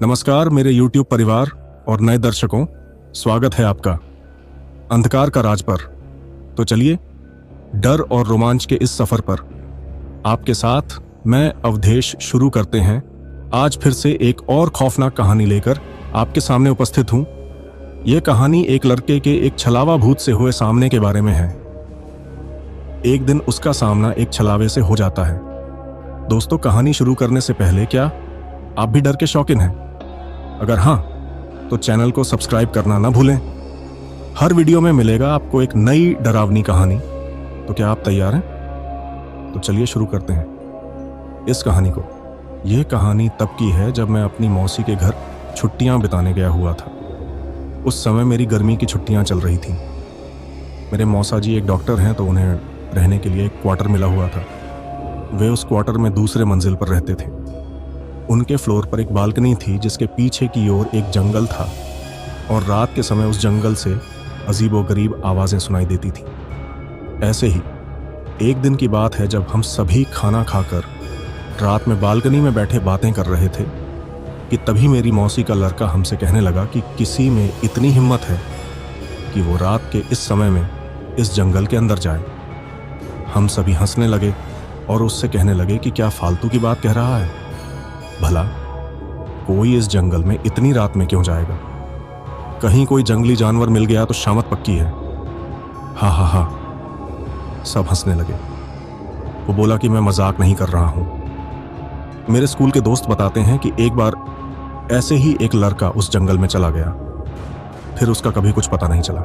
नमस्कार मेरे YouTube परिवार और नए दर्शकों, स्वागत है आपका अंधकार का राज पर। तो चलिए डर और रोमांच के इस सफर पर आपके साथ मैं अवधेश शुरू करते हैं। आज फिर से एक और खौफनाक कहानी लेकर आपके सामने उपस्थित हूं। यह कहानी एक लड़के के एक छलावा भूत से हुए सामने के बारे में है। एक दिन उसका सामना एक छलावे से हो जाता है। दोस्तों, कहानी शुरू करने से पहले क्या आप भी डर के शौकीन हैं? अगर हाँ, तो चैनल को सब्सक्राइब करना ना भूलें। हर वीडियो में मिलेगा आपको एक नई डरावनी कहानी। तो क्या आप तैयार हैं? तो चलिए शुरू करते हैं इस कहानी को। यह कहानी तब की है जब मैं अपनी मौसी के घर छुट्टियां बिताने गया हुआ था। उस समय मेरी गर्मी की छुट्टियां चल रही थीं। मेरे मौसा जी एक डॉक्टर हैं, तो उन्हें रहने के लिए एक क्वार्टर मिला हुआ था। वे उस क्वार्टर में दूसरे मंजिल पर रहते थे। उनके फ्लोर पर एक बालकनी थी जिसके पीछे की ओर एक जंगल था और रात के समय उस जंगल से अजीबोगरीब आवाज़ें सुनाई देती थी। ऐसे ही एक दिन की बात है जब हम सभी खाना खाकर रात में बालकनी में बैठे बातें कर रहे थे कि तभी मेरी मौसी का लड़का हमसे कहने लगा कि किसी में इतनी हिम्मत है कि वो रात के इस समय में इस जंगल के अंदर जाए। हम सभी हंसने लगे और उससे कहने लगे कि क्या फालतू की बात कह रहा है, भला कोई इस जंगल में इतनी रात में क्यों जाएगा? कहीं कोई जंगली जानवर मिल गया तो शामत पक्की है। हा हा हा, सब हंसने लगे। वो बोला कि मैं मजाक नहीं कर रहा हूं। मेरे स्कूल के दोस्त बताते हैं कि एक बार ऐसे ही एक लड़का उस जंगल में चला गया, फिर उसका कभी कुछ पता नहीं चला।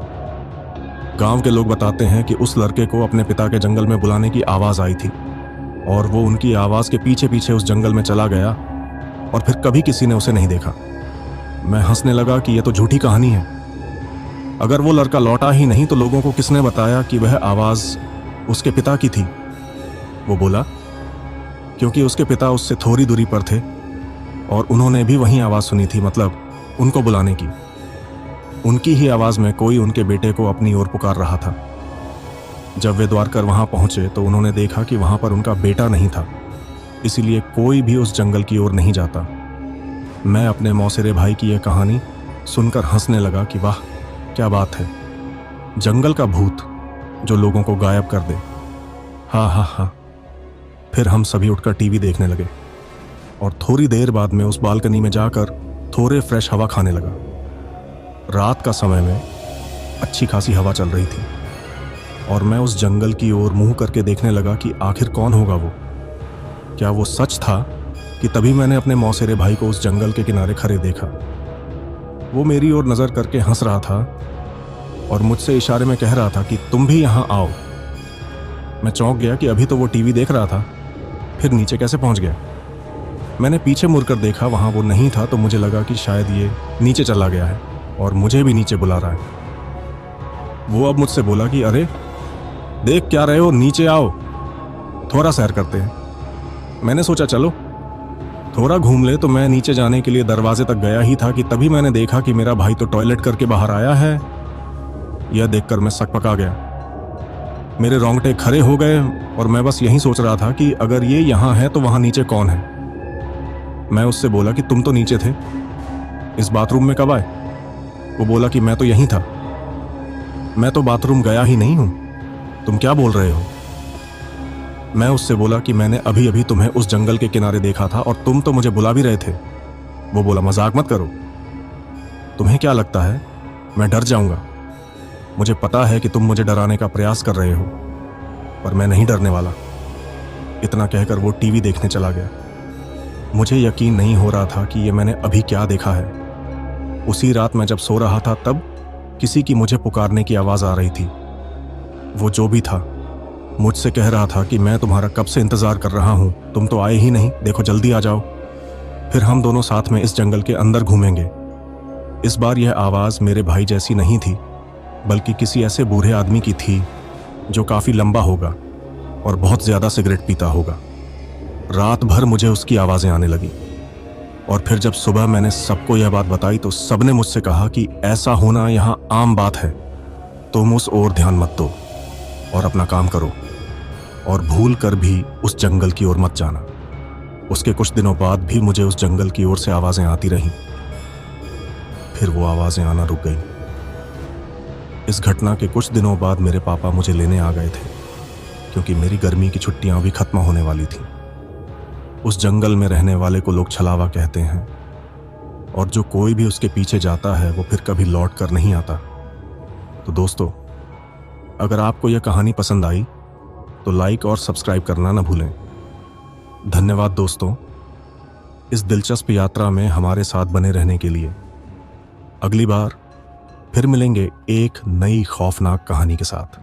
गांव के लोग बताते हैं कि उस लड़के को अपने पिता के जंगल में बुलाने की आवाज आई थी और वो उनकी आवाज के पीछे पीछे उस जंगल में चला गया और फिर कभी किसी ने उसे नहीं देखा। मैं हंसने लगा कि यह तो झूठी कहानी है। अगर वो लड़का लौटा ही नहीं तो लोगों को किसने बताया कि वह आवाज उसके पिता की थी? वो बोला क्योंकि उसके पिता उससे थोड़ी दूरी पर थे और उन्होंने भी वही आवाज सुनी थी, मतलब उनको बुलाने की। उनकी ही आवाज में कोई उनके बेटे को अपनी ओर पुकार रहा था। जब वे द्वार कर वहां पहुंचे तो उन्होंने देखा कि वहां पर उनका बेटा नहीं था, इसीलिए कोई भी उस जंगल की ओर नहीं जाता। मैं अपने मौसेरे भाई की यह कहानी सुनकर हंसने लगा कि वाह क्या बात है, जंगल का भूत जो लोगों को गायब कर दे। हा हा हा। फिर हम सभी उठकर टीवी देखने लगे और थोड़ी देर बाद में उस बालकनी में जाकर थोड़े फ्रेश हवा खाने लगा। रात का समय में अच्छी खासी हवा चल रही थी और मैं उस जंगल की ओर मुंह करके देखने लगा कि आखिर कौन होगा वो। क्या वो सच था कि तभी मैंने अपने मौसेरे भाई को उस जंगल के किनारे खड़े देखा। वो मेरी ओर नजर करके हंस रहा था और मुझसे इशारे में कह रहा था कि तुम भी यहां आओ। मैं चौंक गया कि अभी तो वो टीवी देख रहा था, फिर नीचे कैसे पहुंच गया। मैंने पीछे मुड़कर देखा, वहां वो नहीं था, तो मुझे लगा कि शायद ये नीचे चला गया है और मुझे भी नीचे बुला रहा है। वो अब मुझसे बोला कि अरे देख क्या रहे हो, नीचे आओ, थोड़ा सैर करते हैं। मैंने सोचा चलो थोड़ा घूम ले, तो मैं नीचे जाने के लिए दरवाजे तक गया ही था कि तभी मैंने देखा कि मेरा भाई तो टॉयलेट करके बाहर आया है। यह देखकर मैं सकपका गया। मेरे रोंगटे खड़े हो गए और मैं बस यही सोच रहा था कि अगर ये यहाँ है तो वहाँ नीचे कौन है। मैं उससे बोला कि तुम तो नीचे थे, इस बाथरूम में कब आए? वो बोला कि मैं तो यहीं था। मैं तो बाथरूम गया ही नहीं हूँ, तुम क्या बोल रहे हो? मैं उससे बोला कि मैंने अभी अभी तुम्हें उस जंगल के किनारे देखा था और तुम तो मुझे बुला भी रहे थे। वो बोला मजाक मत करो, तुम्हें क्या लगता है मैं डर जाऊंगा? मुझे पता है कि तुम मुझे डराने का प्रयास कर रहे हो, पर मैं नहीं डरने वाला। इतना कहकर वो टीवी देखने चला गया। मुझे यकीन नहीं हो रहा था कि ये मैंने अभी क्या देखा है। उसी रात मैं जब सो रहा था तब किसी की मुझे पुकारने की आवाज आ रही थी। वो जो भी था मुझसे कह रहा था कि मैं तुम्हारा कब से इंतजार कर रहा हूं, तुम तो आए ही नहीं, देखो जल्दी आ जाओ, फिर हम दोनों साथ में इस जंगल के अंदर घूमेंगे। इस बार यह आवाज मेरे भाई जैसी नहीं थी, बल्कि किसी ऐसे बूढ़े आदमी की थी जो काफी लंबा होगा और बहुत ज्यादा सिगरेट पीता होगा। रात भर मुझे उसकी आवाजें आने लगी और फिर जब सुबह मैंने सबको यह बात बताई तो सबने मुझसे कहा कि ऐसा होना यहाँ आम बात है, तुम उस ओर ध्यान मत दो और अपना काम करो और भूल कर भी उस जंगल की ओर मत जाना। उसके कुछ दिनों बाद भी मुझे उस जंगल की ओर से आवाजें आती रहीं। फिर वो आवाजें आना रुक गईं। इस घटना के कुछ दिनों बाद मेरे पापा मुझे लेने आ गए थे, क्योंकि मेरी गर्मी की छुट्टियां भी खत्म होने वाली थीं। उस जंगल में रहने वाले को लोग छलावा कहते हैं, और जो कोई भी उसके पीछे जाता है वो फिर कभी लौट कर नहीं आता। तो दोस्तों, अगर आपको यह कहानी पसंद आई तो लाइक और सब्सक्राइब करना ना भूलें। धन्यवाद दोस्तों, इस दिलचस्प यात्रा में हमारे साथ बने रहने के लिए। अगली बार फिर मिलेंगे एक नई खौफनाक कहानी के साथ।